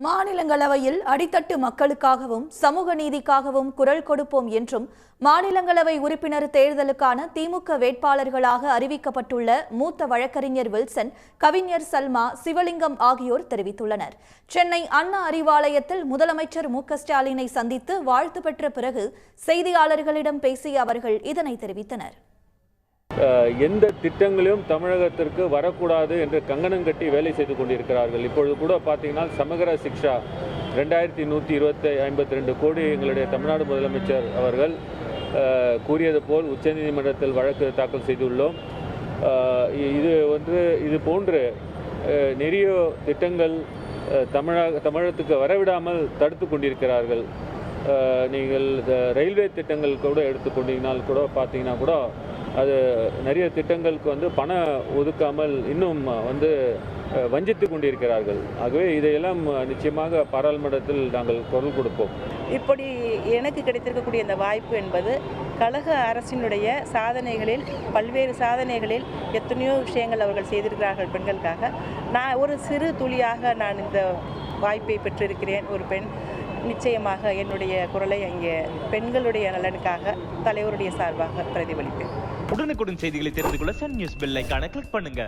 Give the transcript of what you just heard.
மாநிலங்களவையில் அடித்தட்டு மக்களுக்காகவும் சமூக நீதிக்காகவும் குரல் கொடுப்போம் என்றும் மாநிலங்களவை உறுப்பினர் தேர்தலுக்கான திமுக வேட்பாளர்களாக அறிவிக்கப்பட்டுள்ள மூத்த வழக்கறிஞர் வில்சன், கவிஞர் சல்மா, சிவலிங்கம் ஆகியோர் தெரிவித்துள்ளனர். சென்னை அண்ணா அறிவாலயத்தில் முதலமைச்சர் மு.க.ஸ்டாலினை சந்தித்து வாழ்த்து பெற்ற பிறகு செய்தியாளர்களிடம் பேசிய அவர்கள் இதனை தெரிவித்தனர். எந்த திட்டங்களும் தமிழகத்திற்கு வரக்கூடாது என்று கங்கணம் கட்டி வேலை செய்து கொண்டிருக்கிறார்கள். இப்பொழுது கூட பார்த்தீங்கன்னா சமகர சிக்ஷா 2152 கோடி எங்களுடைய தமிழ்நாடு முதலமைச்சர் அவர்கள் கூறியது போல் உச்சநீதிமன்றத்தில் வழக்கு தாக்கல் செய்துள்ளோம். இது போன்று நிறைய திட்டங்கள் தமிழகத்துக்கு வரவிடாமல் தடுத்து கொண்டிருக்கிறார்கள். நீங்கள் ரயில்வே திட்டங்கள் கூட எடுத்துக்கொண்டீங்கனால் கூட பார்த்தீங்கன்னா கூட அது நிறைய திட்டங்களுக்கு பணம் ஒதுக்காமல் இன்னும் வஞ்சித்து கொண்டிருக்கிறார்கள். ஆகவே இதையெல்லாம் நிச்சயமாக பாராளுமன்றத்தில் நாங்கள் குரல் கொடுப்போம். இப்படி எனக்கு கிடைத்திருக்கக்கூடிய இந்த வாய்ப்பு என்பது கழக அரசினுடைய சாதனைகளில், பல்வேறு சாதனைகளில் எத்தனையோ விஷயங்கள் அவர்கள் செய்திருக்கிறார்கள் பெண்களுக்காக. நான் ஒரு சிறு துளியாக நான் இந்த வாய்ப்பை பெற்றிருக்கிறேன். ஒரு பெண் நிச்சயமாக என்னுடைய குரலை அங்கே பெண்களுடைய நலனுக்காக தலைவருடைய சார்பாக பிரதிபலிப்பேன். உடனுக்குடன் செய்திகளை தெரிந்து கொள்ள சன் நியூஸ் பெல் ஐகானை கிளிக் பண்ணுங்க.